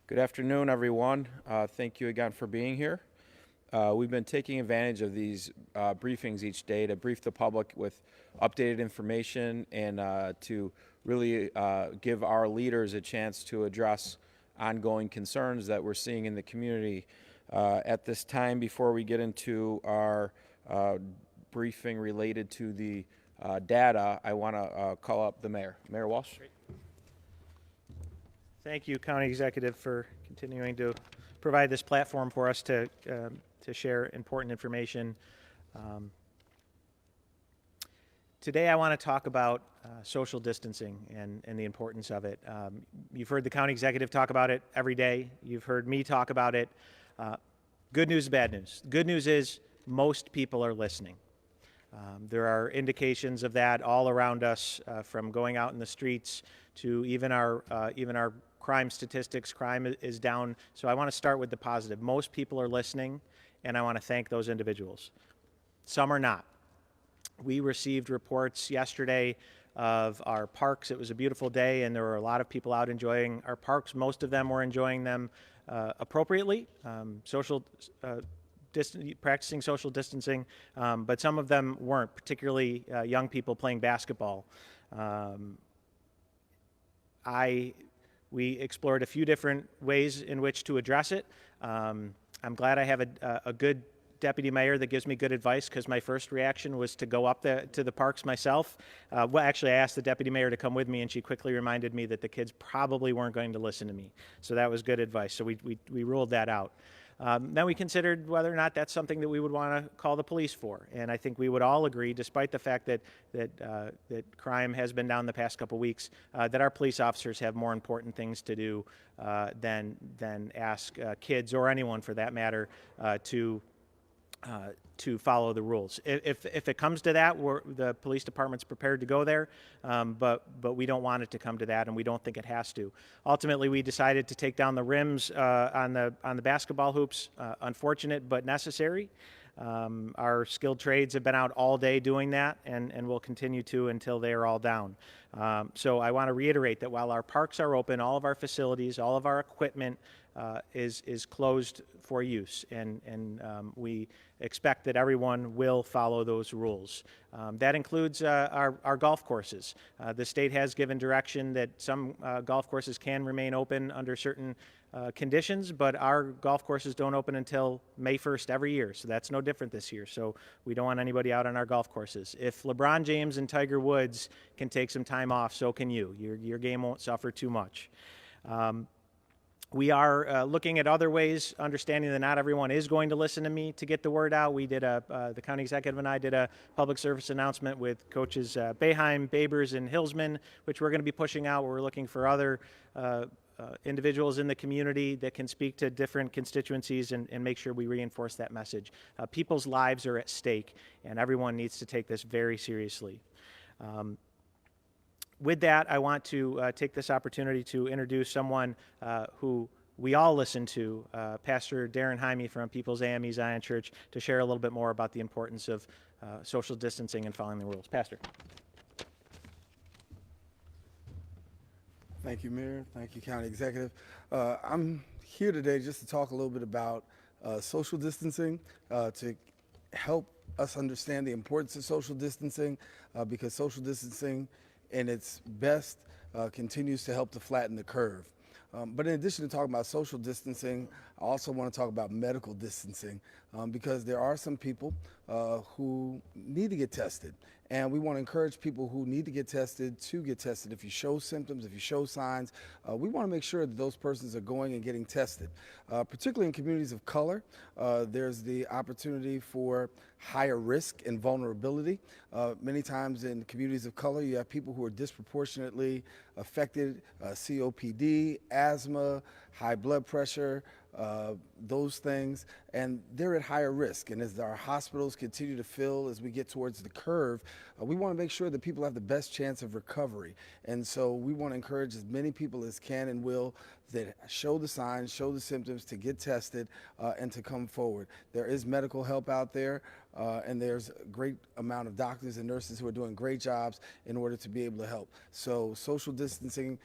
Good afternoon, everyone. Thank you again for being here. We've been taking advantage of these briefings each day to brief the public with updated information and to really give our leaders a chance to address ongoing concerns that we're seeing in the community. At this time, before we get into our briefing related to the data, I want to call up the mayor. Mayor Walsh. Great. Thank you, County Executive, for continuing to provide this platform for us to share important information. Today I want to talk about social distancing and the importance of it. You've heard the County Executive talk about it every day. You've heard me talk about it. Good news, bad news. Good news is most people are listening. There are indications of that all around us, from going out in the streets to even our crime statistics. Crime is down. So I want to start with the positive. Most people are listening, and I want to thank those individuals. Some are not. We received reports yesterday of our parks. It was a beautiful day, and there were a lot of people out enjoying our parks. Most of them were enjoying them appropriately, practicing social distancing, but some of them weren't, particularly young people playing basketball. We explored a few different ways in which to address it. I'm glad I have a good deputy mayor that gives me good advice, because my first reaction was to go up to the parks myself. Well, actually, I asked the deputy mayor to come with me, and she quickly reminded me that the kids probably weren't going to listen to me. So that was good advice. So we ruled that out. Then we considered whether or not that's something that we would want to call the police for. And I think we would all agree, despite the fact that crime has been down the past couple weeks, that our police officers have more important things to do than ask kids, or anyone for that matter, to follow the rules. If it comes to that, the police department's prepared to go there, but we don't want it to come to that, and we don't think it has to. Ultimately, we decided to take down the rims on the basketball hoops. Unfortunate, but necessary. Our skilled trades have been out all day doing that, and will continue to until they are all down. So I want to reiterate that while our parks are open, all of our facilities, all of our equipment is closed for use, and we expect that everyone will follow those rules. That includes our golf courses. The state has given direction that some golf courses can remain open under certain conditions, but our golf courses don't open until May 1st every year, so that's no different this year. So we don't want anybody out on our golf courses. If LeBron James and Tiger Woods can take some time off, so can you. Your game won't suffer too much. We are looking at other ways, understanding that not everyone is going to listen to me to get the word out. We did the county executive and I did a public service announcement with coaches Boeheim, Babers, and Hillsman, which we're going to be pushing out. We're looking for other individuals in the community that can speak to different constituencies and make sure we reinforce that message. People's lives are at stake, and everyone needs to take this very seriously. With that, I want to take this opportunity to introduce someone who we all listen to, Pastor Darren Jaime from People's AME Zion Church, to share a little bit more about the importance of social distancing and following the rules. Pastor. Thank you, Mayor. Thank you, County Executive. I'm here today just to talk a little bit about social distancing, to help us understand the importance of social distancing, because social distancing in its best continues to help to flatten the curve. But in addition to talking about social distancing, I also want to talk about medical distancing, because there are some people who need to get tested. And we want to encourage people who need to get tested to get tested. If you show symptoms, if you show signs, we want to make sure that those persons are going and getting tested. Particularly in communities of color, there's the opportunity for higher risk and vulnerability. Many times in communities of color, you have people who are disproportionately affected, COPD, asthma, high blood pressure, those things. and they're at higher risk. And as our hospitals continue to fill as we get towards the curve, we want to make sure that people have the best chance of recovery. And so we want to encourage as many people as can and will that show the signs, show the symptoms, to get tested and to come forward. There is medical help out there, and there's a great amount of doctors and nurses who are doing great jobs in order to be able to help. So social distancing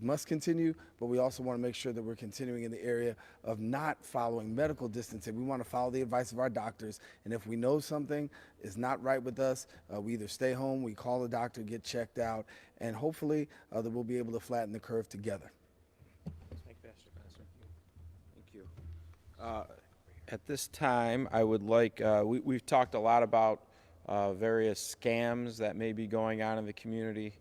must continue, but we also want to make sure that we're continuing in the area of not following medical distancing. We want to follow the advice of our doctors, and if we know something is not right with us, we either stay home, we call the doctor, get checked out, and hopefully that we'll be able to flatten the curve together. Thank you. At this time, I would like, we've talked a lot about various scams that may be going on in the community,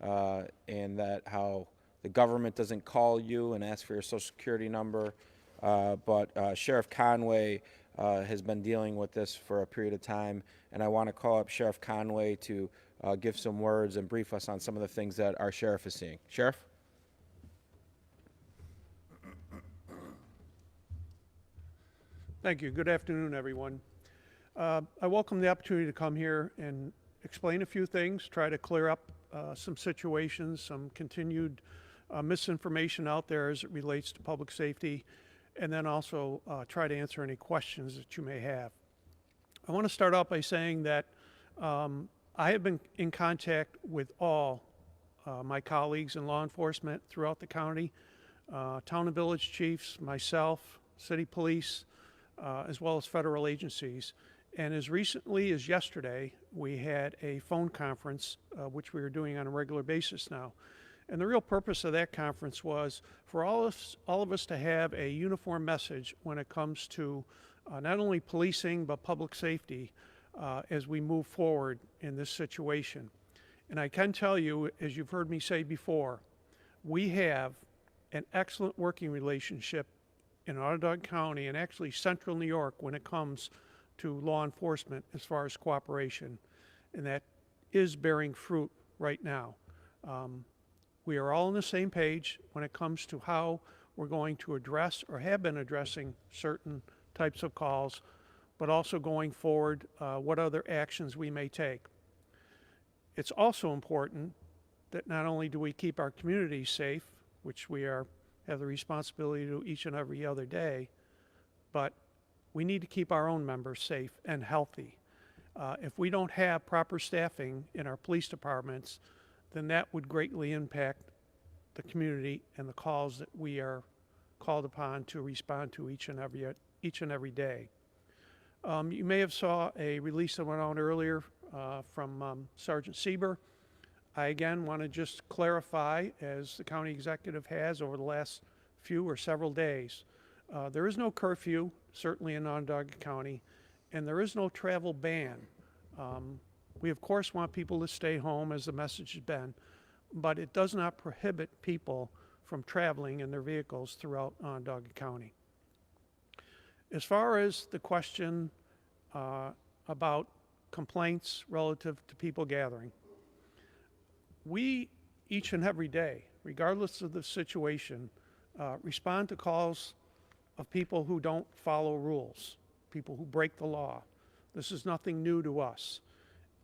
and that how the government doesn't call you and ask for your social security number, but Sheriff Conway has been dealing with this for a period of time, and I want to call up Sheriff Conway to give some words and brief us on some of the things that our sheriff is seeing. Sheriff? Thank you. Good afternoon, everyone. I welcome the opportunity to come here and explain a few things, try to clear up some situations, some continued misinformation out there as it relates to public safety, and then also try to answer any questions that you may have. I want to start out by saying that I have been in contact with all my colleagues in law enforcement throughout the county, town and village chiefs, myself, city police, as well as federal agencies. And as recently as yesterday, we had a phone conference, which we are doing on a regular basis now. And the real purpose of that conference was for all of us to have a uniform message when it comes to not only policing, but public safety as we move forward in this situation. And I can tell you, as you've heard me say before, we have an excellent working relationship in Onondaga County and actually central New York when it comes to law enforcement as far as cooperation, and that is bearing fruit right now. We are all on the same page when it comes to how we're going to address or have been addressing certain types of calls, but also going forward, what other actions we may take. It's also important that not only do we keep our communities safe, which we have the responsibility to do each and every other day, but we need to keep our own members safe and healthy. If we don't have proper staffing in our police departments, then that would greatly impact the community and the calls that we are called upon to respond to each and every day. You may have saw a release that went out earlier from Sergeant Sieber. I again want to just clarify, as the county executive has over the last few or several days, there is no curfew, certainly in Onondaga County, and there is no travel ban. We of course want people to stay home, as the message has been, but it does not prohibit people from traveling in their vehicles throughout Onondaga County. As far as the question about complaints relative to people gathering, we each and every day, regardless of the situation, respond to calls of people who don't follow rules, people who break the law. This is nothing new to us.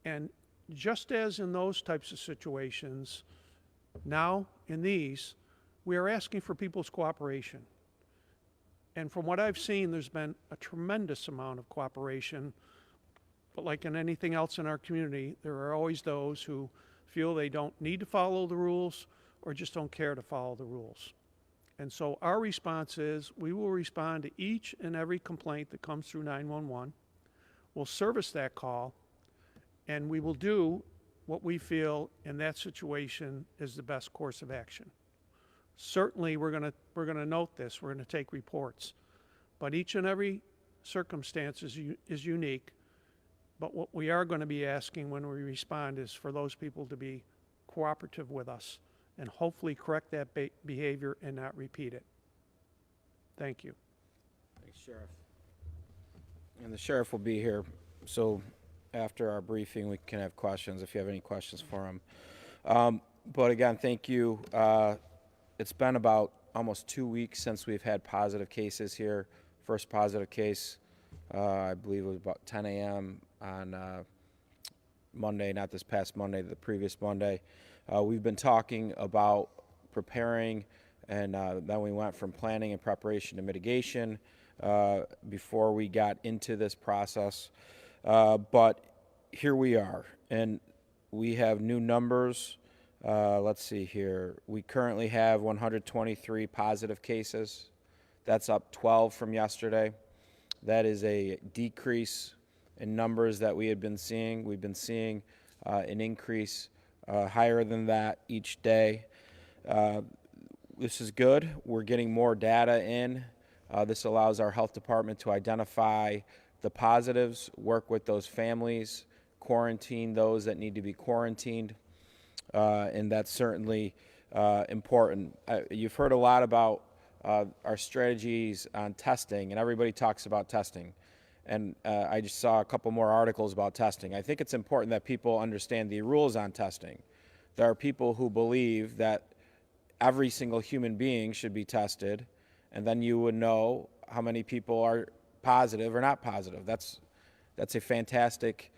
And just as in those types of situations, now in these, we are asking for people's cooperation. And from what I've seen, there's been a tremendous amount of cooperation, but like in anything else in our community, there are always those who feel they don't need to follow the rules or just don't care to follow the rules. And so our response is we will respond to each and every complaint that comes through 911. We'll service that call, and we will do what we feel in that situation is the best course of action. Certainly we're going to note this, we're going to take reports, but each and every circumstance is unique. But what we are going to be asking when we respond is for those people to be cooperative with us and hopefully correct that behavior and not repeat it. Thank you. Thanks, Sheriff. And the sheriff will be here, so after our briefing we can have questions if you have any questions for him. But again, thank you. It's been about almost 2 weeks since we've had positive cases here First positive case, I believe it was about 10 a.m. on Monday, not this past Monday, the previous Monday. We've been talking about preparing, and then we went from planning and preparation to mitigation before we got into this process. But here we are, and we have new numbers. Let's see here. We currently have 123 positive cases. That's up 12 from yesterday. That is a decrease in numbers that we had been seeing. We've been seeing an increase higher than that each day. This is good. We're getting more data in. This allows our health department to identify the positives, work with those families, quarantine those that need to be quarantined, and that's certainly important. You've heard a lot about our strategies on testing, and everybody talks about testing. And I just saw a couple more articles about testing. I think it's important that people understand the rules on testing. There are people who believe that every single human being should be tested, and then you would know how many people are positive or not positive. That's a fantastic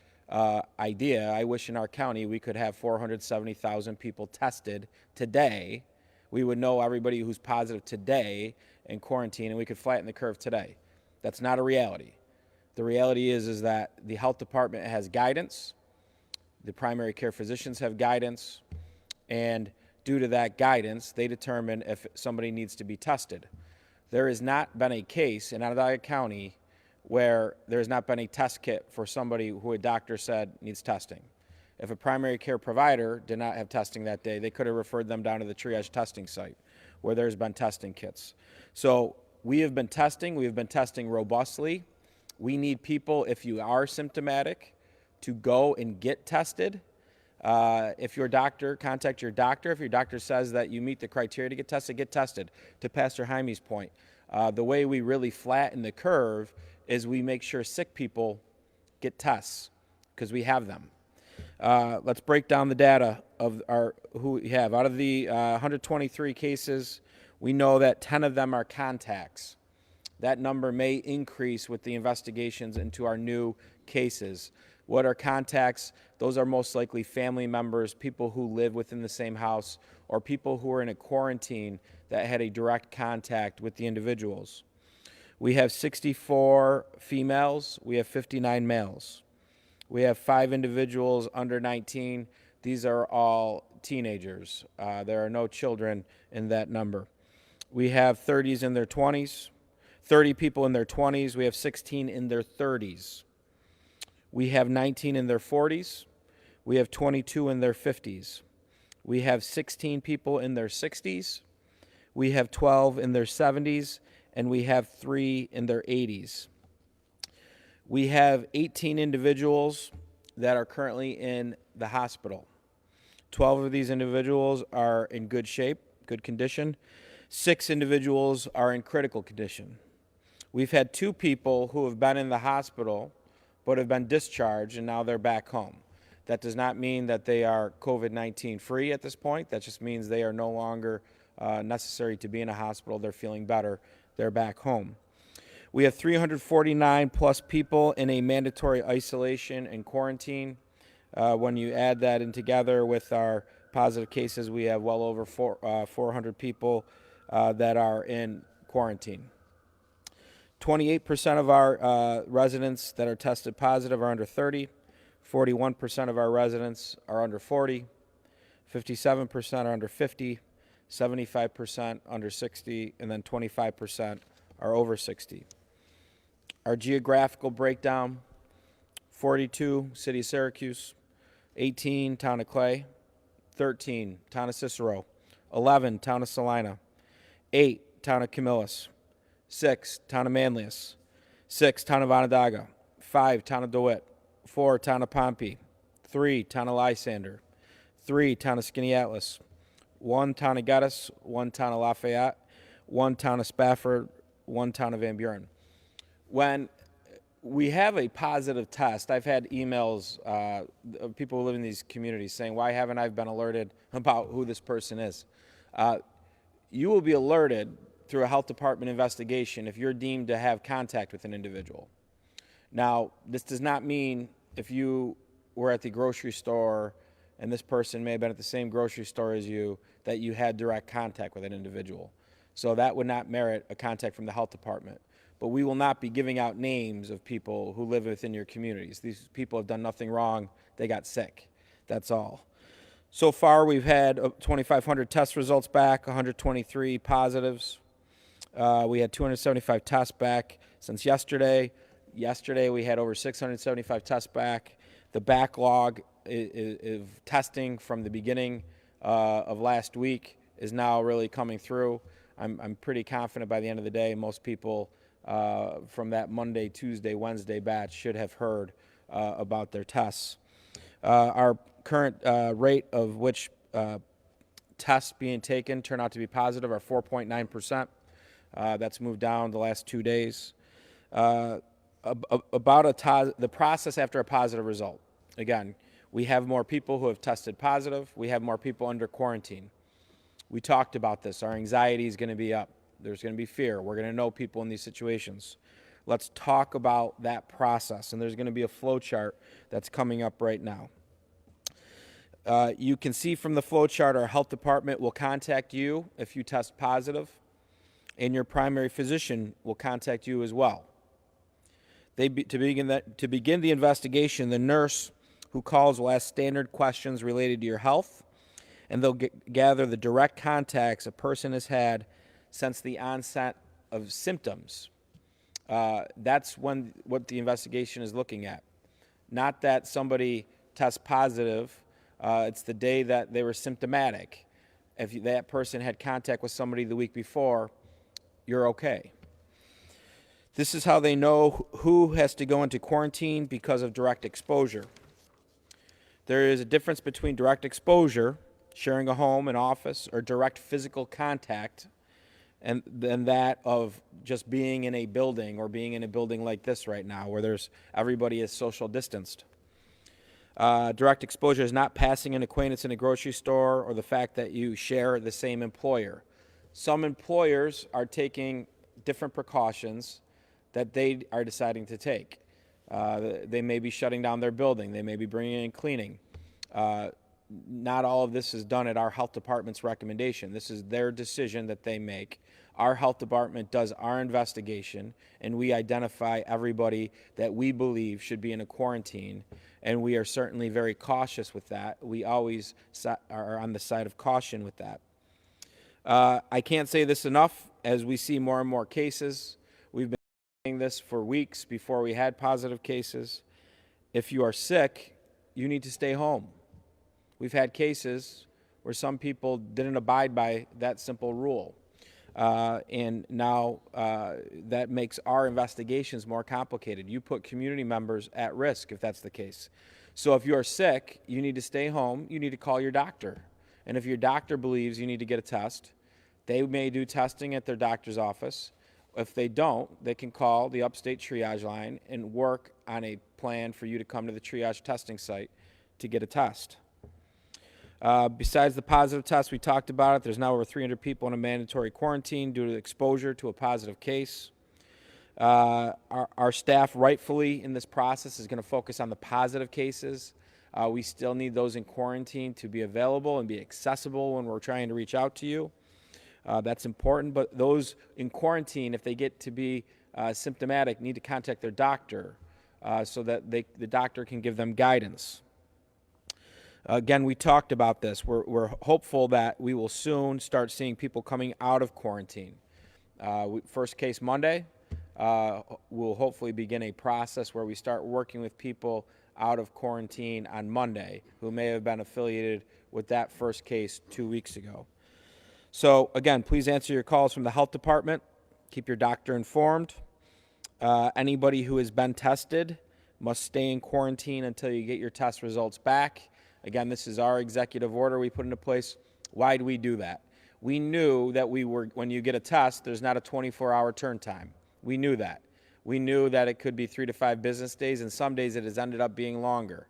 idea. I wish in our county we could have 470,000 people tested today. We would know everybody who's positive today in quarantine, and we could flatten the curve today. That's not a reality. The reality is that the health department has guidance, the primary care physicians have guidance, and due to that guidance, they determine if somebody needs to be tested. There has not been a case in Onondaga County where there has not been a test kit for somebody who a doctor said needs testing. If a primary care provider did not have testing that day, they could have referred them down to the Triage testing site where there's been testing kits. So we have been testing robustly. We need people, if you are symptomatic, to go and get tested. If your doctor, contact your doctor. If your doctor says that you meet the criteria to get tested, get tested. To Pastor Jaime's point, the way we really flatten the curve is we make sure sick people get tests because we have them. Let's break down the data of who we have. Out of the 123 cases, we know that 10 of them are contacts. That number may increase with the investigations into our new cases. What are contacts? Those are most likely family members, people who live within the same house, or people who are in a quarantine that had a direct contact with the individuals. We have 64 females. We have 59 males. We have 5 individuals under 19. These are all teenagers. There are no children in that number. We have 30s in their 20s, 30 people in their 20s. We have 16 in their 30s. We have 19 in their 40s. We have 22 in their 50s. We have 16 people in their 60s. We have 12 in their 70s. And we have 3 in their 80s. We have 18 individuals that are currently in the hospital. 12 of these individuals are in good shape, good condition. 6 individuals are in critical condition. We've had 2 people who have been in the hospital but have been discharged, and now they're back home. That does not mean that they are COVID-19 free at this point. That just means they are no longer necessary to be in a hospital. They're feeling better. They're back home. We have 349 plus people in a mandatory isolation and quarantine. When you add that in together with our positive cases, we have well over 400 people that are in quarantine. 28% of our residents that are tested positive are under 30. 41% of our residents are under 40. 57% are under 50. 75% under 60, and then 25% are over 60. Our geographical breakdown: 42, City of Syracuse; 18, Town of Clay; 13, Town of Cicero; 11, Town of Salina; 8, Town of Camillus; 6, Town of Manlius; 6, Town of Onondaga; 5, Town of DeWitt; 4, Town of Pompey; 3, Town of Lysander; 3, Town of Skaneateles; 1, Town of Geddes; 1, Town of Lafayette; 1, Town of Spafford; 1, Town of Van Buren. When we have a positive test, I've had emails of people who live in these communities saying, why haven't I been alerted about who this person is? You will be alerted through a health department investigation if you're deemed to have contact with an individual. Now, this does not mean if you were at the grocery store and this person may have been at the same grocery store as you, that you had direct contact with an individual. So that would not merit a contact from the health department. But we will not be giving out names of people who live within your communities. These people have done nothing wrong. They got sick. That's all. So far, we've had 2,500 test results back, 123 positives. We had 275 tests back since yesterday. Yesterday, we had over 675 tests back. The backlog of testing from the beginning of last week is now really coming through. I'm pretty confident by the end of the day, most people from that Monday, Tuesday, Wednesday batch should have heard about their tests. Our current rate of which tests being taken turn out to be positive are 4.9%. That's moved down the last 2 days. The process after a positive result. Again, we have more people who have tested positive. We have more people under quarantine. We talked about this. Our anxiety is going to be up. There's going to be fear. We're going to know people in these situations. Let's talk about that process. And there's going to be a flow chart that's coming up right now. You can see from the flow chart, our health department will contact you if you test positive, and your primary physician will contact you as well. To begin the investigation, the nurse who calls will ask standard questions related to your health, and they'll gather the direct contacts a person has had since the onset of symptoms. That's what the investigation is looking at. Not that somebody tests positive. It's the day that they were symptomatic. If that person had contact with somebody the week before, you're okay. This is how they know who has to go into quarantine because of direct exposure. There is a difference between direct exposure, sharing a home, an office, or direct physical contact, and then that of just being in a building or being in a building like this right now where everybody is social distanced. Direct exposure is not passing an acquaintance in a grocery store or the fact that you share the same employer. Some employers are taking different precautions that they are deciding to take. They may be shutting down their building. They may be bringing in cleaning. Not all of this is done at our health department's recommendation. This is their decision that they make. Our health department does our investigation, and we identify everybody that we believe should be in a quarantine, and we are certainly very cautious with that. We always are on the side of caution with that. I can't say this enough. As we see more and more cases, we've been saying this for weeks before we had positive cases. If you are sick, you need to stay home. We've had cases where some people didn't abide by that simple rule. And now that makes our investigations more complicated. You put community members at risk if that's the case. So if you are sick, you need to stay home. You need to call your doctor. And if your doctor believes you need to get a test, they may do testing at their doctor's office. If they don't, they can call the Upstate Triage line and work on a plan for you to come to the Triage testing site to get a test. Besides the positive test, we talked about it. There's now over 300 people in a mandatory quarantine due to exposure to a positive case. Our staff, rightfully in this process, is going to focus on the positive cases. We still need those in quarantine to be available and be accessible when we're trying to reach out to you. That's important, but those in quarantine, if they get to be symptomatic, need to contact their doctor so that the doctor can give them guidance. Again, we talked about this. We're hopeful that we will soon start seeing people coming out of quarantine. First case Monday, we'll hopefully begin a process where we start working with people out of quarantine on Monday who may have been affiliated with that first case 2 weeks ago. So again, please answer your calls from the health department. Keep your doctor informed. Anybody who has been tested must stay in quarantine until you get your test results back. Again, this is our executive order we put into place. Why do we do that? We knew that when you get a test, there's not a 24-hour turn time. We knew that. We knew that it could be 3 to 5 business days, and some days it has ended up being longer.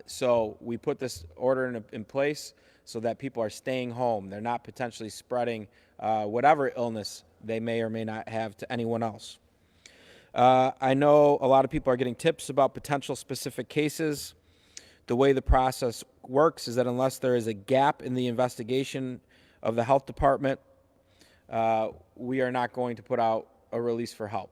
So we put this order in place so that people are staying home. They're not potentially spreading whatever illness they may or may not have to anyone else. I know a lot of people are getting tips about potential specific cases. The way the process works is that unless there is a gap in the investigation of the health department, we are not going to put out a release for help.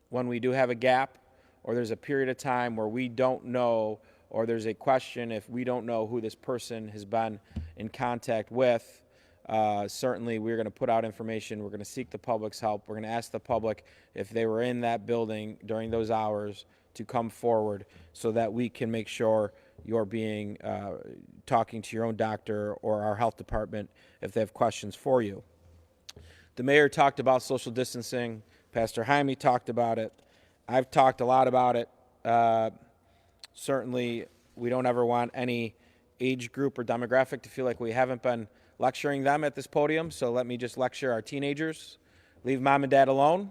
When we do have a gap, or there's a period of time where we don't know, or there's a question if we don't know who this person has been in contact with, certainly we're going to put out information. We're going to seek the public's help. We're going to ask the public if they were in that building during those hours to come forward so that we can make sure you're being talking to your own doctor or our health department if they have questions for you. The mayor talked about social distancing. Pastor Jaime talked about it. I've talked a lot about it. Certainly, we don't ever want any age group or demographic to feel like we haven't been lecturing them at this podium, so let me just lecture our teenagers. Leave mom and dad alone.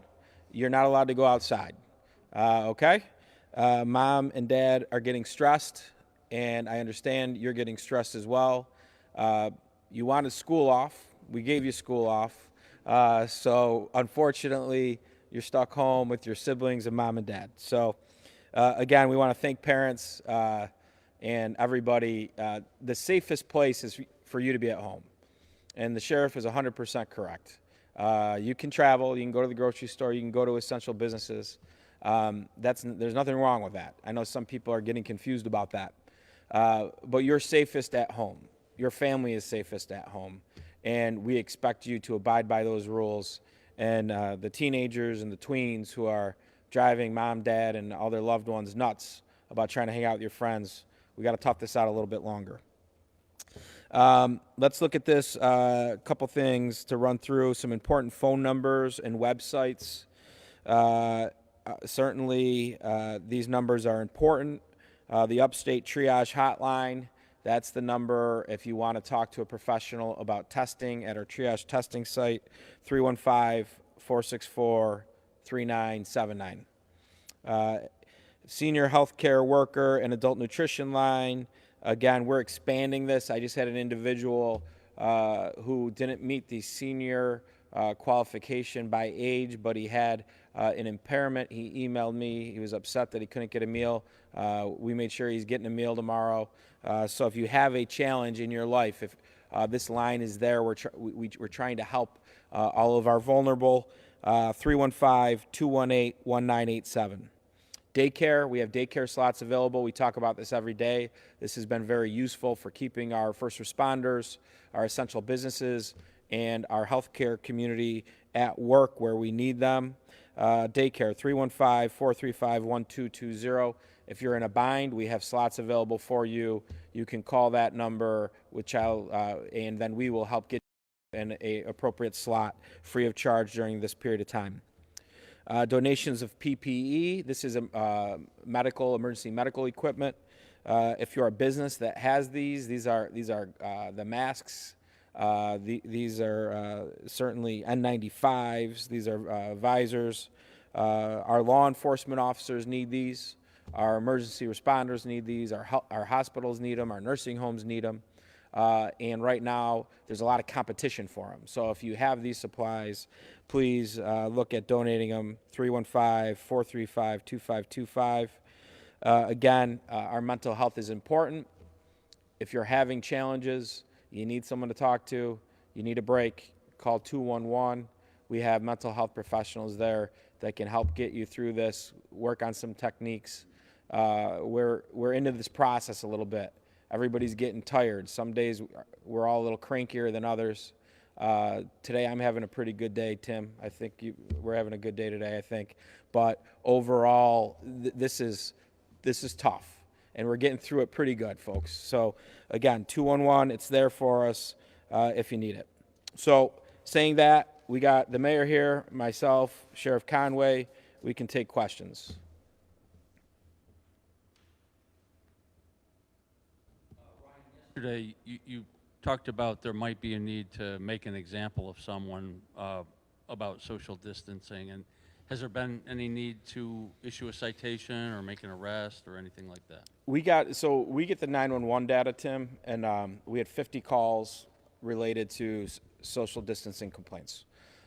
You're not allowed to go outside, okay? Mom and dad are getting stressed, and I understand you're getting stressed as well. You wanted school off. We gave you school off. So unfortunately, you're stuck home with your siblings and mom and dad. So again, we want to thank parents and everybody. The safest place is for you to be at home. And the sheriff is 100% correct. You can travel, you can go to the grocery store, you can go to essential businesses. There's nothing wrong with that. I know some people are getting confused about that. But you're safest at home. Your family is safest at home. And we expect you to abide by those rules. And the teenagers and the tweens who are driving mom, dad, and all their loved ones nuts about trying to hang out with your friends, we got to tough this out a little bit longer. Let's look at this, a couple things to run through, some important phone numbers and websites. Certainly, these numbers are important. The Upstate Triage Hotline, that's the number if you want to talk to a professional about testing at our Triage testing site, 315-464-3979. Senior healthcare worker and adult nutrition line. Again, we're expanding this. I just had an individual who didn't meet the senior qualification by age, but he had an impairment. He emailed me. He was upset that he couldn't get a meal. We made sure he's getting a meal tomorrow. So if you have a challenge in your life, if this line is there, we're trying to help all of our vulnerable. 315-218-1987. Daycare, we have daycare slots available. We talk about this every day. This has been very useful for keeping our first responders, our essential businesses, and our healthcare community at work where we need them. Daycare, 315-435-1220. If you're in a bind, we have slots available for you. You can call that number with child, and then we will help get an appropriate slot free of charge during this period of time. Donations of PPE. This is emergency medical equipment. If you're a business that has these are the masks. These are certainly N95s. These are visors. Our law enforcement officers need these. Our emergency responders need these. Our hospitals need them. Our nursing homes need them. And right now, there's a lot of competition for them. So if you have these supplies, please look at donating them, 315-435-2525. Again, our mental health is important. If you're having challenges, you need someone to talk to, you need a break, call 211. We have mental health professionals there that can help get you through this, work on some techniques. We're into this process a little bit. Everybody's getting tired. Some days we're all a little crankier than others. Today I'm having a pretty good day, Tim. I think we're having a good day today, I think. But overall, this is tough, and we're getting through it pretty good, folks. So again, 211, it's there for us if you need it. So saying that, we got the mayor here, myself, Sheriff Conway. We can take questions. Yesterday, you talked about there might be a need to make an example of someone about social distancing, and has there been any need to issue a citation or make an arrest or anything like that? We get the 911 data, Tim, and we had 50 calls related to social distancing complaints.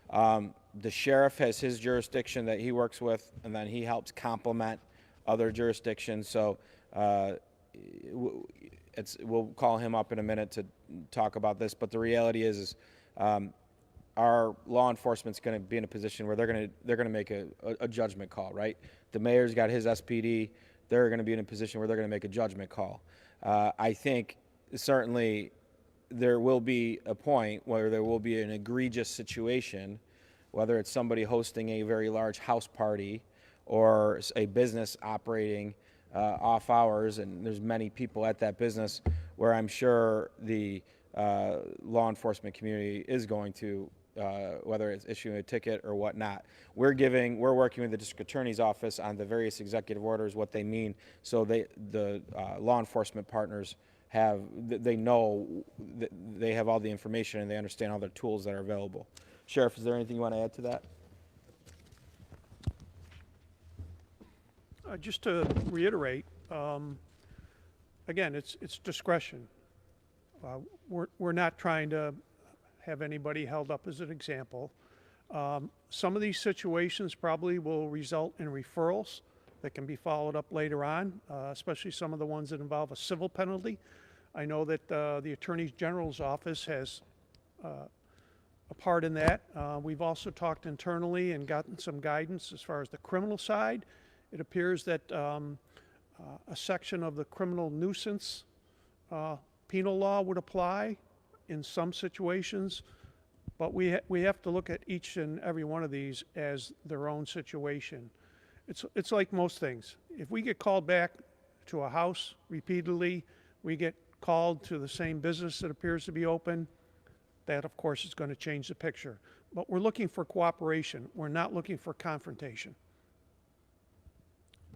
The sheriff has his jurisdiction that he works with, and then he helps complement other jurisdictions. So we'll call him up in a minute to talk about this. But the reality is our law enforcement's going to be in a position where they're going to make a judgment call, right? The mayor's got his SPD. They're going to be in a position where they're going to make a judgment call. I think certainly there will be a point where there will be an egregious situation, whether it's somebody hosting a very large house party or a business operating off hours, and there's many people at that business, where I'm sure the law enforcement community is going to, whether it's issuing a ticket or whatnot. We're working with the district attorney's office on the various executive orders, what they mean, so the law enforcement partners they know they have all the information and they understand all the tools that are available. Sheriff, is there anything you want to add to that? Just to reiterate, again, it's discretion. We're not trying to have anybody held up as an example. Some of these situations probably will result in referrals that can be followed up later on, especially some of the ones that involve a civil penalty. I know that the Attorney General's office has a part in that. We've also talked internally and gotten some guidance as far as the criminal side. It appears that a section of the criminal nuisance penal law would apply in some situations, but we have to look at each and every one of these as their own situation. It's like most things. If we get called back to a house repeatedly, we get called to the same business that appears to be open, that of course is going to change the picture. But we're looking for cooperation. We're not looking for confrontation.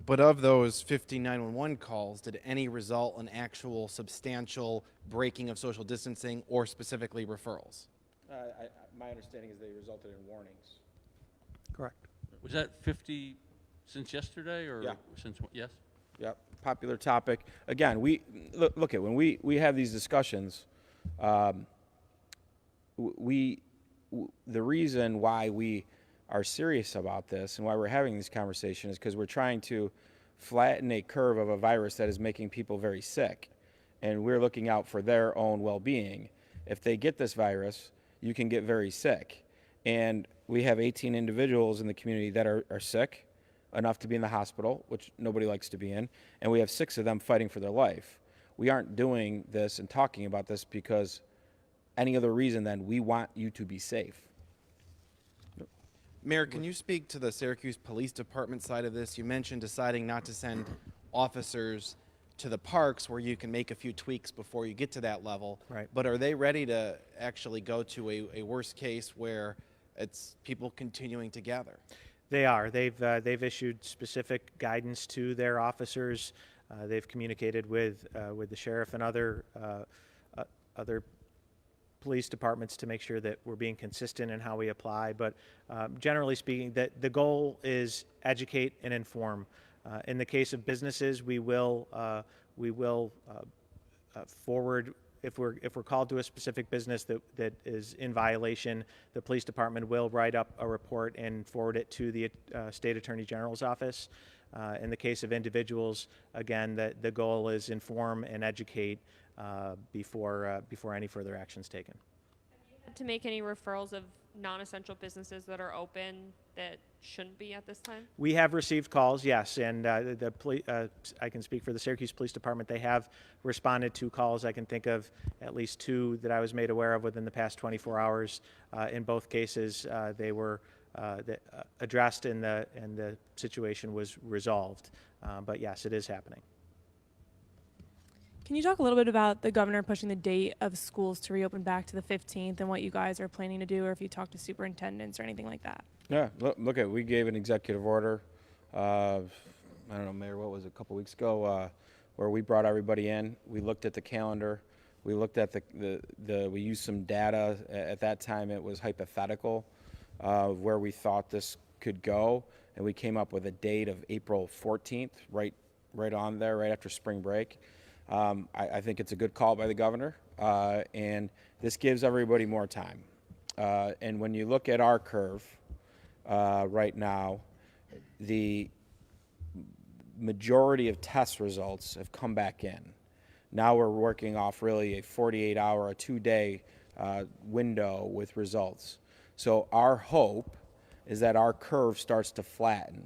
But of those 50 911 calls, did any result in actual substantial breaking of social distancing or specifically referrals? My understanding is they resulted in warnings. Correct. Was that 50 since yesterday, or Yeah. since, yes? Yep, popular topic. Again, look at when we have these discussions, the reason why we are serious about this and why we're having this conversation is because we're trying to flatten a curve of a virus that is making people very sick, and we're looking out for their own well-being. If they get this virus, you can get very sick, and we have 18 individuals in the community that are sick enough to be in the hospital, which nobody likes to be in, and we have 6 of them fighting for their life. We aren't doing this and talking about this because any other reason than we want you to be safe. Mayor, can you speak to the Syracuse Police Department side of this? You mentioned deciding not to send officers to the parks where you can make a few tweaks before you get to that level. Right. But are they ready to actually go to a worst case where it's people continuing to gather? They are. They've issued specific guidance to their officers. They've communicated with the sheriff and other police departments to make sure that we're being consistent in how we apply. But generally speaking, that the goal is educate and inform. In the case of businesses, we will forward. If we're called to a specific business that is in violation, the police department will write up a report and forward it to the state attorney general's office. In the case of individuals, again, the goal is inform and educate before any further actions taken. To make any referrals of non-essential businesses that are open that shouldn't be at this time? We have received calls, yes, and I can speak for the Syracuse Police Department. They have responded to calls. I can think of at least 2 that I was made aware of within the past 24 hours. In both cases, they were addressed and the situation was resolved. But yes, it is happening. Can you talk a little bit about the governor pushing the date of schools to reopen back to the 15th and what you guys are planning to do, or if you talk to superintendents or anything like that? Yeah, we gave an executive order, I don't know, Mayor, what was it, a couple weeks ago, where we brought everybody in. We looked at the calendar. We looked at we used some data. At that time, it was hypothetical where we thought this could go, and we came up with a date of April 14th, right on there, right after spring break. I think it's a good call by the governor, and this gives everybody more time. And when you look at our curve right now, the majority of test results have come back in. Now we're working off really a 48-hour, a 2-day window with results. So our hope is that our curve starts to flatten.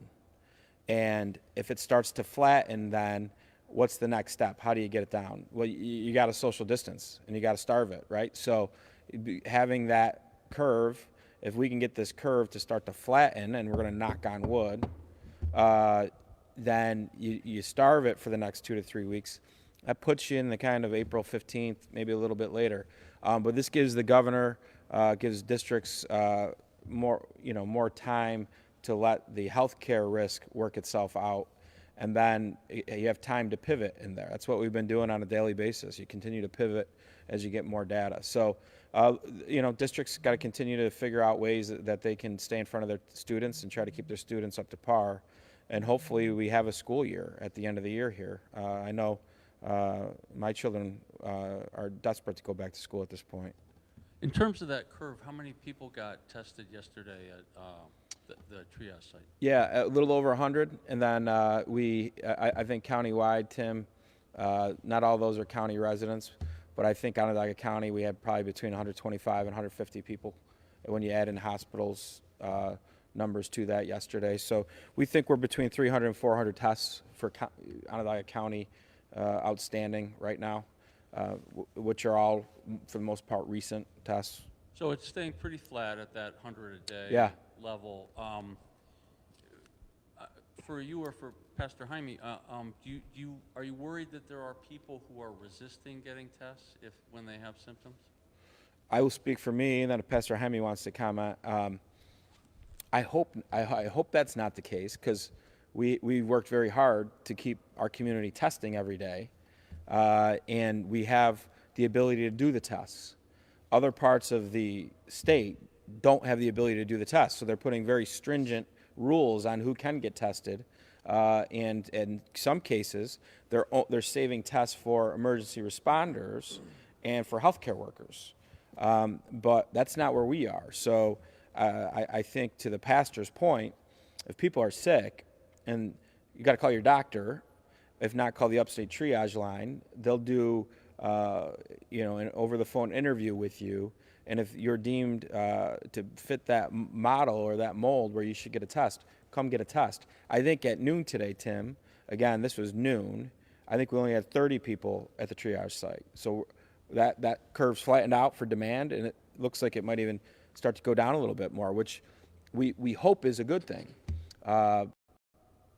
And if it starts to flatten, then what's the next step? How do you get it down? Well, you got to social distance, and you got to starve it, right? So having that curve, if we can get this curve to start to flatten, and we're going to knock on wood, then you starve it for the next 2 to 3 weeks. That puts you in the kind of April 15th, maybe a little bit later. But this gives the governor, gives districts more time to let the healthcare risk work itself out, and then you have time to pivot in there. That's what we've been doing on a daily basis. You continue to pivot as you get more data. So, districts got to continue to figure out ways that they can stay in front of their students and try to keep their students up to par. And hopefully we have a school year at the end of the year here. I know my children are desperate to go back to school at this point. In terms of that curve, how many people got tested yesterday at the triage site? Yeah, a little over 100, and then I think countywide, Tim, not all those are county residents, but I think Onondaga County we had probably between 125 and 150 people when you add in hospitals numbers to that yesterday. So we think we're between 300 and 400 tests for Onondaga County outstanding right now, which are all, for the most part, recent tests. So it's staying pretty flat at that 100 a day Yeah. level. For you or for Pastor Jaime, are you worried that there are people who are resisting getting tests when they have symptoms? I will speak for me, and then if Pastor Jaime wants to comment. I hope that's not the case, because we worked very hard to keep our community testing every day, and we have the ability to do the tests. Other parts of the state don't have the ability to do the tests, so they're putting very stringent rules on who can get tested, and in some cases they're saving tests for emergency responders and for healthcare workers, but that's not where we are. So I think, to the pastor's point, if people are sick, and you got to call your doctor, if not call the Upstate Triage line, they'll do an over-the-phone interview with you, and if you're deemed to fit that model or that mold where you should get a test, come get a test. I think at noon today, Tim, again, this was noon, I think we only had 30 people at the triage site. So that curve's flattened out for demand, and it looks like it might even start to go down a little bit more, which we hope is a good thing.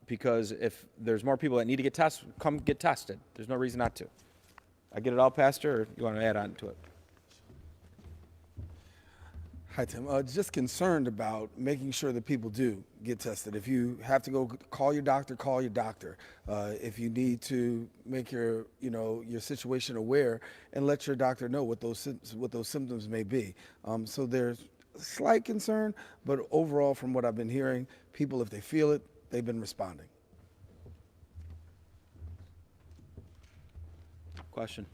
Because if there's more people that need to get tested, come get tested. There's no reason not to. I get it all, Pastor, or you want to add on to it? Hi, Tim. Just concerned about making sure that people do get tested. If you have to go call your doctor, call your doctor. If you need to make your situation aware, and let your doctor know what those symptoms may be. So there's slight concern, but overall, from what I've been hearing, people, if they feel it, they've been responding. Question.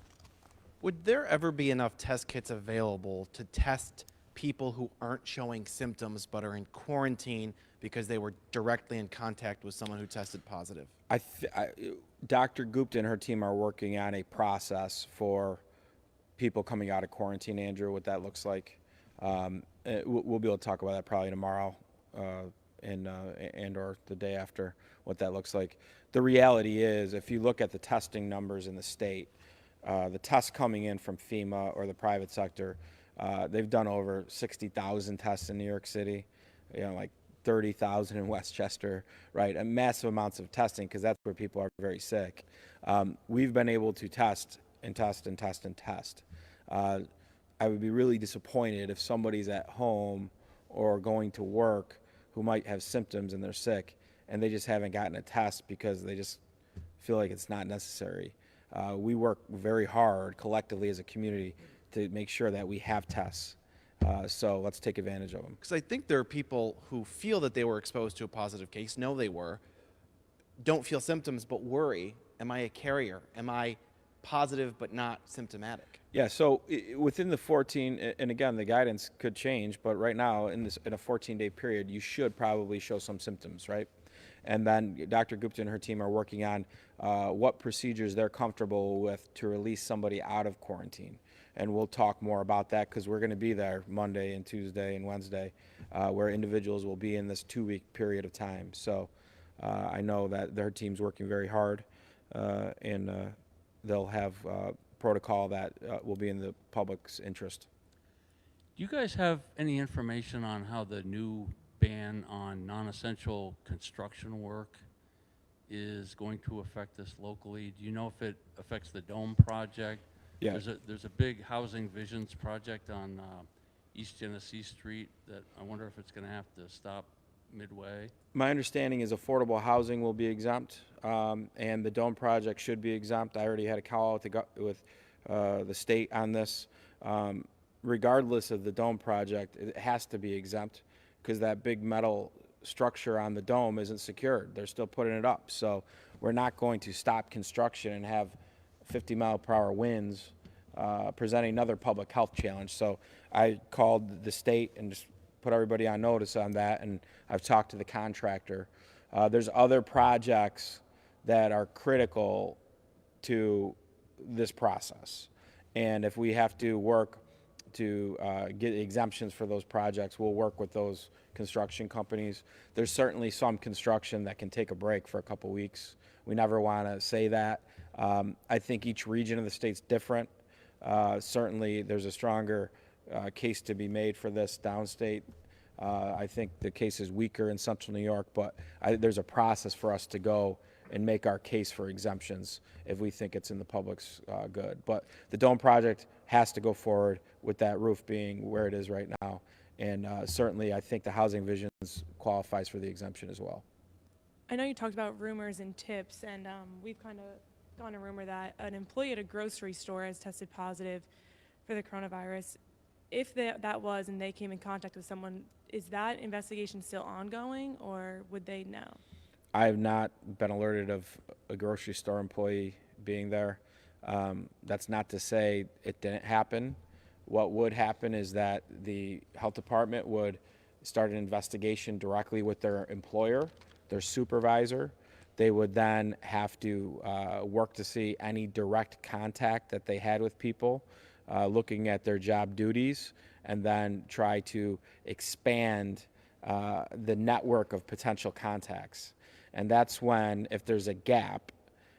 Would there ever be enough test kits available to test people who aren't showing symptoms but are in quarantine because they were directly in contact with someone who tested positive? Dr. Gupta and her team are working on a process for people coming out of quarantine, Andrew, what that looks like. We'll be able to talk about that probably tomorrow and or the day after, what that looks like. The reality is, if you look at the testing numbers in the state, the tests coming in from FEMA or the private sector, they've done over 60,000 tests in New York City, like 30,000 in Westchester, right? And massive amounts of testing, because that's where people are very sick. We've been able to test and test and test and test. I would be really disappointed if somebody's at home or going to work who might have symptoms and they're sick, and they just haven't gotten a test because they just feel like it's not necessary. We work very hard collectively as a community to make sure that we have tests. So let's take advantage of them. Because I think there are people who feel that they were exposed to a positive case, know they were, don't feel symptoms, but worry, am I a carrier? Am I positive but not symptomatic. Yeah, so within the 14, and again, the guidance could change, but right now in a 14-day period, you should probably show some symptoms, right? And then Dr. Gupta and her team are working on what procedures they're comfortable with to release somebody out of quarantine. And we'll talk more about that because we're going to be there Monday and Tuesday and Wednesday, where individuals will be in this 2-week period of time. So I know that their team's working very hard, and they'll have protocol that will be in the public's interest. Do you guys have any information on how the new ban on non-essential construction work is going to affect this locally? Do you know if it affects the Dome project? Yeah. There's a big Housing Visions project on East Genesee Street that I wonder if it's going to have to stop midway. My understanding is affordable housing will be exempt, and the Dome project should be exempt. I already had a call with the state on this. Regardless of the Dome project, it has to be exempt because that big metal structure on the dome isn't secured. They're still putting it up. So we're not going to stop construction and have 50-mile-per-hour winds presenting another public health challenge. So I called the state and just put everybody on notice on that, and I've talked to the contractor. There's other projects that are critical to this process. And if we have to work to get exemptions for those projects, we'll work with those construction companies. There's certainly some construction that can take a break for a couple weeks. We never want to say that. I think each region of the state's different. Certainly there's a stronger case to be made for this downstate. I think the case is weaker in central New York, but there's a process for us to go and make our case for exemptions if we think it's in the public's good. But the Dome project has to go forward with that roof being where it is right now. And certainly I think the Housing Visions qualifies for the exemption as well. I know you talked about rumors and tips, and we've kind of gone a rumor that an employee at a grocery store has tested positive for the coronavirus. If that was and they came in contact with someone, is that investigation still ongoing, or would they know? I have not been alerted of a grocery store employee being there. That's not to say it didn't happen. What would happen is that the health department would start an investigation directly with their employer, their supervisor. They would then have to work to see any direct contact that they had with people, looking at their job duties, and then try to expand the network of potential contacts. And that's when, if there's a gap,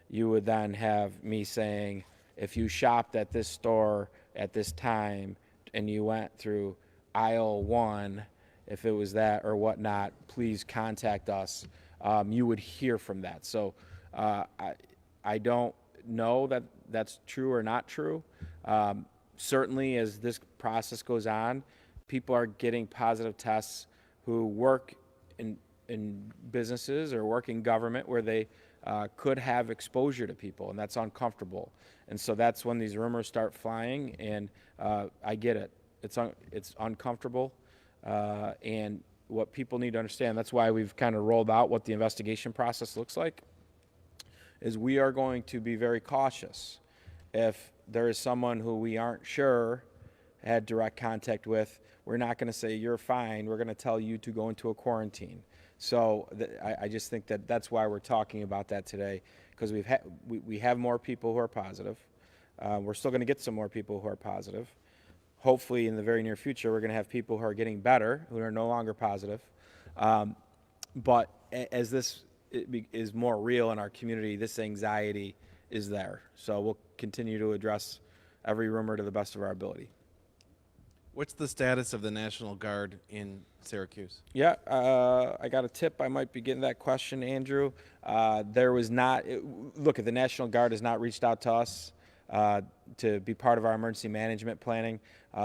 you would then have me saying, if you shopped at this store at this time and you went through aisle 1, if it was that or whatnot, please contact us. You would hear from that. So I don't know that that's true or not true. Certainly as this process goes on, people are getting positive tests who work in businesses or work in government where they could have exposure to people, and that's uncomfortable. And so that's when these rumors start flying, and I get it. It's uncomfortable, and what people need to understand, that's why we've kind of rolled out what the investigation process looks like, is we are going to be very cautious. If there is someone who we aren't sure had direct contact with, we're not going to say, you're fine. We're going to tell you to go into a quarantine. So I just think that that's why we're talking about that today, because we have more people who are positive. We're still going to get some more people who are positive. Hopefully in the very near future, we're going to have people who are getting better, who are no longer positive. But as this is more real in our community, this anxiety is there. So we'll continue to address every rumor to the best of our ability. What's the status of the National Guard in Syracuse? Yeah, I got a tip. I might be getting that question, Andrew. There was not, look, the National Guard has not reached out to us to be part of our emergency management planning.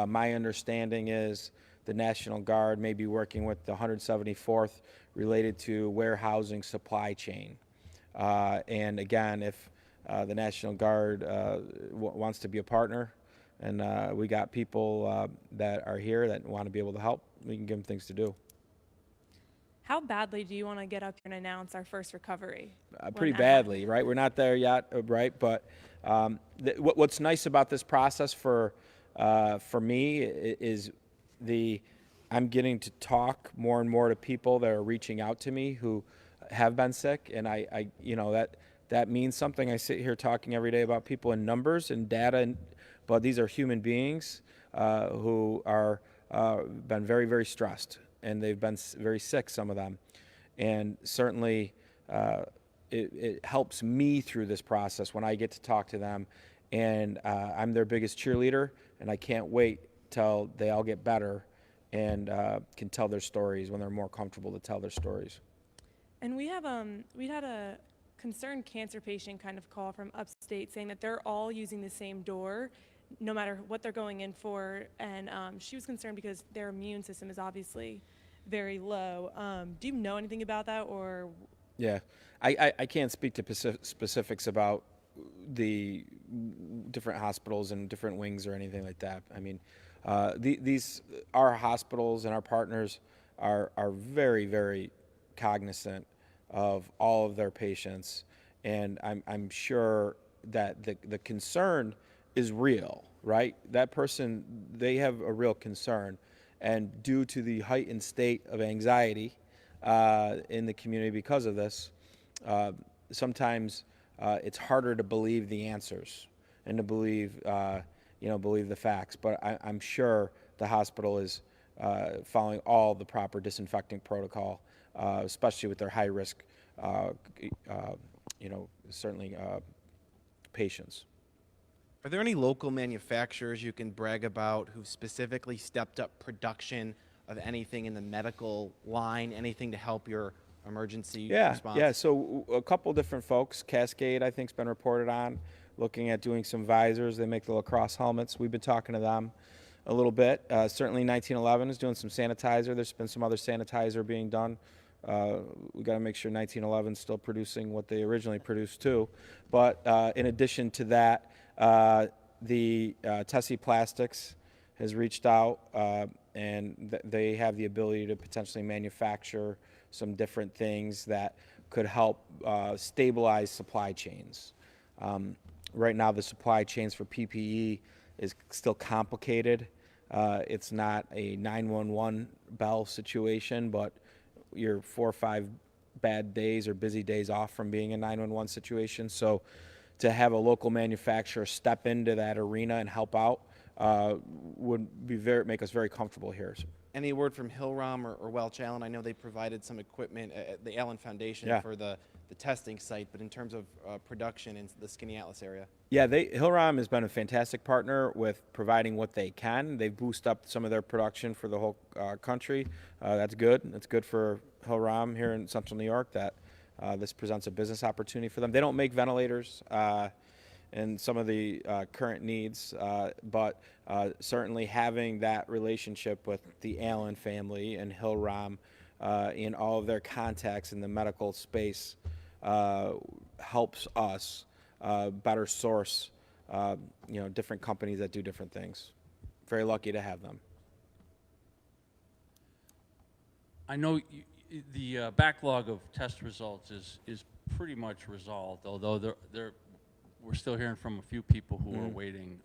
My understanding is the National Guard may be working with the 174th related to warehousing supply chain. And again, if the National Guard wants to be a partner, and we got people that are here that want to be able to help, we can give them things to do. How badly do you want to get up here and announce our first recovery? Pretty when badly, right? We're not there yet, right? But what's nice about this process for me is I'm getting to talk more and more to people that are reaching out to me who have been sick, and I that means something. I sit here talking every day about people in numbers and data, but these are human beings who are been very, very stressed, and they've been very sick, some of them, and certainly it helps me through this process when I get to talk to them, and I'm their biggest cheerleader, and I can't wait till they all get better and can tell their stories when they're more comfortable to tell their stories. And we had a concerned cancer patient kind of call from Upstate saying that they're all using the same door, no matter what they're going in for, and she was concerned because their immune system is obviously very low. Do you know anything about that, or? Yeah, I can't speak to specifics about the different hospitals and different wings or anything like that. I mean, our hospitals and our partners are very, very cognizant of all of their patients, and I'm sure that the concern is real, right? That person, they have a real concern, and due to the heightened state of anxiety in the community because of this, sometimes it's harder to believe the answers and to believe the facts. But I'm sure the hospital is following all the proper disinfecting protocol, especially with their high risk, certainly patients. Are there any local manufacturers you can brag about who've specifically stepped up production of anything in the medical line, anything to help your emergency response? Yeah, so a couple different folks. Cascade, I think, has been reported on, looking at doing some visors. They make the lacrosse helmets. We've been talking to them a little bit. Certainly 1911 is doing some sanitizer. There's been some other sanitizer being done. We got to make sure 1911 is still producing what they originally produced too. But in addition to that, the Tessie Plastics has reached out, and they have the ability to potentially manufacture some different things that could help stabilize supply chains. Right now, the supply chains for PPE is still complicated. It's not a 911 bell situation, but you're 4 or 5 bad days or busy days off from being a 911 situation. So to have a local manufacturer step into that arena and help out would make us very comfortable here. Any word from Hillrom or Welch Allen? I know they provided some equipment at the Allen Foundation for the testing site, but in terms of production in the Skinny Atlas area? Yeah, Hillrom has been a fantastic partner with providing what they can. They've boosted up some of their production for the whole country. That's good. That's good for Hillrom here in Central New York, that this presents a business opportunity for them. They don't make ventilators and some of the current needs, but certainly having that relationship with the Allen family and Hillrom in all of their contacts in the medical space helps us better source different companies that do different things. Very lucky to have them. I know the backlog of test results is pretty much resolved, although we're still hearing from a few people who are waiting.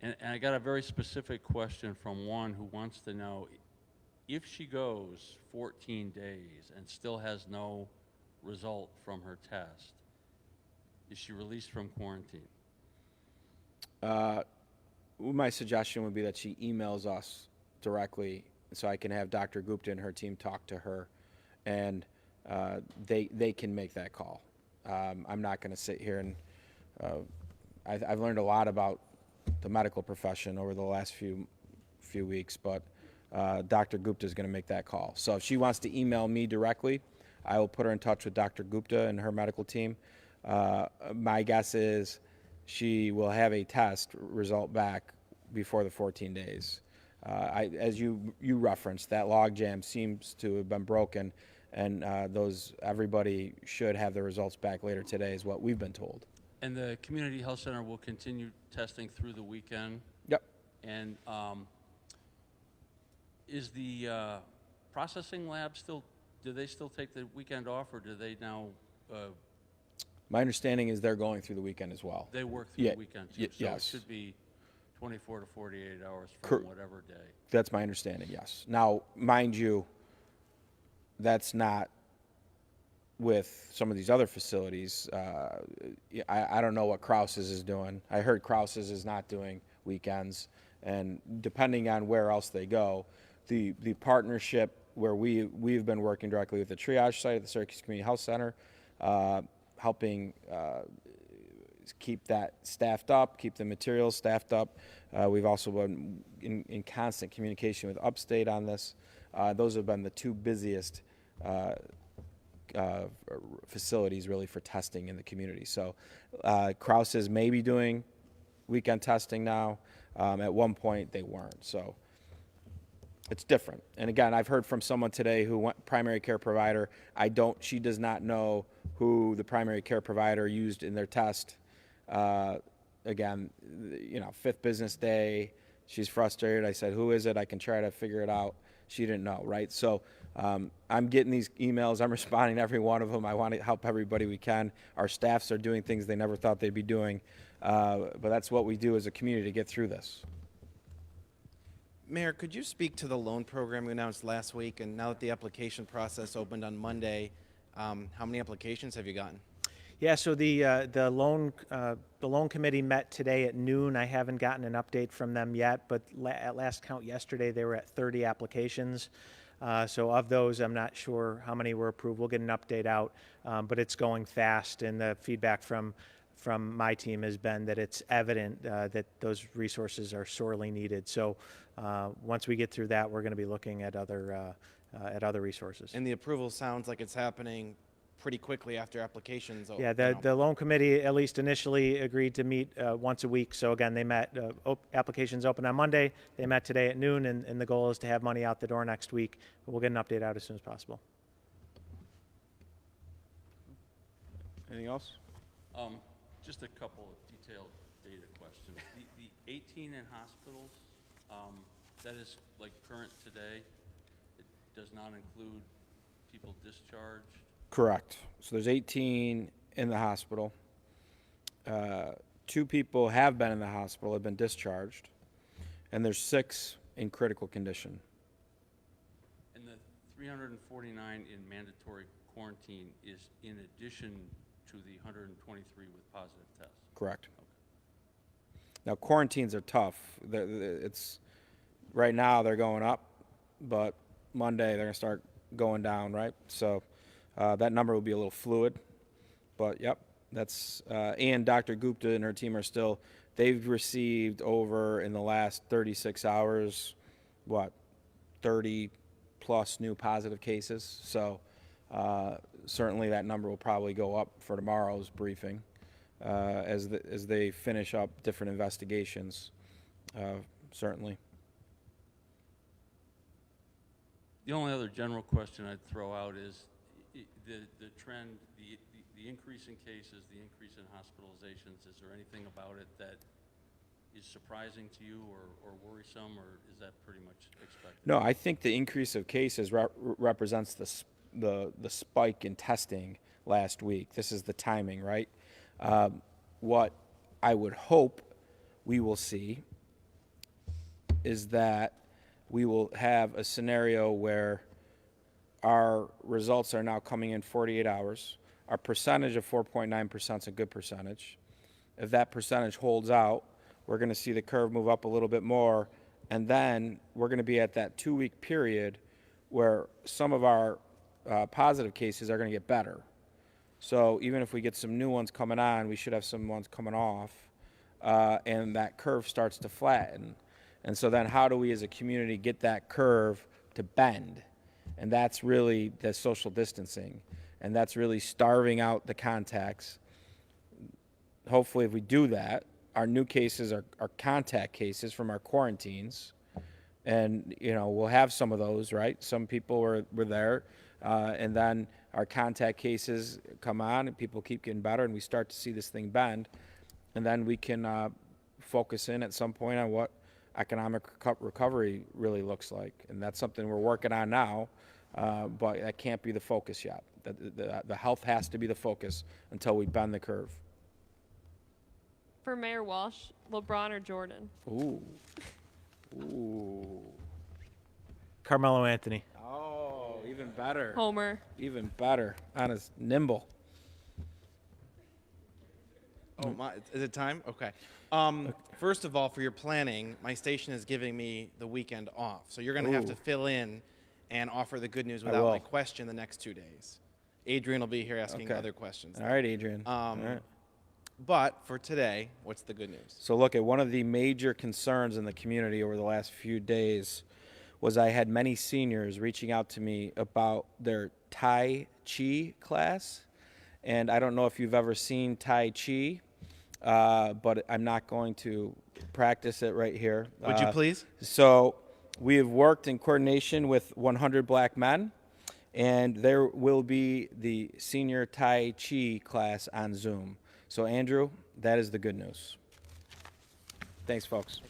And I got a very specific question from one who wants to know, if she goes 14 days and still has no result from her test, is she released from quarantine? My suggestion would be that she emails us directly so I can have Dr. Gupta and her team talk to her, and they can make that call. I'm not going to sit here and I've learned a lot about the medical profession over the last few weeks, but Dr. Gupta is going to make that call. So if she wants to email me directly, I will put her in touch with Dr. Gupta and her medical team. My guess is she will have a test result back before the 14 days. As you referenced, that logjam seems to have been broken, and everybody should have the results back later today, is what we've been told. And the community health center will continue testing through the weekend? Yep. And is the processing labs still, do they still take the weekend off, or do they now, My understanding is they're going through the weekend as well. they work through Yeah, the weekend too? So yes. it should be 24 to 48 hours Cor- from whatever day. That's my understanding, yes. Now, mind you, that's not with some of these other facilities. I don't know what Krause's is doing. I heard Krause's is not doing weekends, and depending on where else they go, the partnership where we've been working directly with the Triage site at the Syracuse Community Health Center, helping keep that staffed up, keep the materials staffed up. We've also been in constant communication with Upstate on this. Those have been the two busiest facilities really for testing in the community. So Krause's may be doing weekend testing now. At one point they weren't. So it's different. And again, I've heard from someone today who went primary care provider. She does not know who the primary care provider used in their test. Again, fifth business day, she's frustrated. I said, who is it? I can try to figure it out. She didn't know, right? So I'm getting these emails. I'm responding to every one of them. I want to help everybody we can. Our staffs are doing things they never thought they'd be doing. But that's what we do as a community to get through this. Mayor, could you speak to the loan program we announced last week? And now that the application process opened on Monday, how many applications have you gotten? Yeah, so the loan committee met today at noon. I haven't gotten an update from them yet, but at last count yesterday, they were at 30 applications. So of those, I'm not sure how many were approved. We'll get an update out, but it's going fast, and the feedback from my team has been that it's evident that those resources are sorely needed. So once we get through that, we're going to be looking at other resources. And the approval sounds like it's happening pretty quickly after applications. Yeah, the loan committee at least initially agreed to meet once a week. So again, they met, applications open on Monday. They met today at noon, and the goal is to have money out the door next week. We'll get an update out as soon as possible. Anything else? Just a couple of detailed data questions. The 18 in hospitals, that is like current today. It does not include people discharged. Correct. So there's 18 in the hospital. 2 people have been in the hospital, have been discharged, and there's 6 in critical condition. And the 349 in mandatory quarantine is in addition to the 123 with positive tests. Correct. Now, quarantines are tough. It's right now they're going up, but Monday they're going to start going down, right? So that number will be a little fluid, but yep, that's and Dr. Gupta and her team are still. They've received over in the last 36 hours, 30 plus new positive cases. So certainly that number will probably go up for tomorrow's briefing as they finish up different investigations. Certainly. The only other general question I'd throw out is the trend, the increase in cases, the increase in hospitalizations. Is there anything about it that is surprising to you or worrisome, or is that pretty much expected? No, I think the increase of cases represents the spike in testing last week. This is the timing, right? What I would hope we will see is that we will have a scenario where our results are now coming in 48 hours. Our percentage of 4.9% is a good percentage. If that percentage holds out, we're going to see the curve move up a little bit more, and then we're going to be at that 2-week period where some of our positive cases are going to get better. So even if we get some new ones coming on, we should have some ones coming off, and that curve starts to flatten. And so then how do we as a community get that curve to bend? And that's really the social distancing, and that's really starving out the contacts. Hopefully if we do that, our new cases are contact cases from our quarantines, and we'll have some of those, right? Some people were there, and then our contact cases come on and people keep getting better, and we start to see this thing bend, and then we can focus in at some point on what economic recovery really looks like. And that's something we're working on now, but that can't be the focus yet. The health has to be the focus until we bend the curve. For Mayor Walsh, LeBron or Jordan? Ooh. Ooh. Carmelo Anthony. Oh, even better. Homer. Even better. Honest, nimble. Oh, is it time? Okay. First of all, for your planning, my station is giving me the weekend off. So you're going to have to fill in and offer the good news without will. my question the next 2 days. Adrian will be here asking Okay. other questions. All right, Adrian. All right. But for today, what's the good news? So look, at one of the major concerns in the community over the last few days was I had many seniors reaching out to me about their Tai Chi class. And I don't know if you've ever seen Tai Chi, but I'm not going to practice it right here. Would you please? So we have worked in coordination with 100 Black Men, and there will be the senior Tai Chi class on Zoom. So Andrew, that is the good news. Thanks, folks.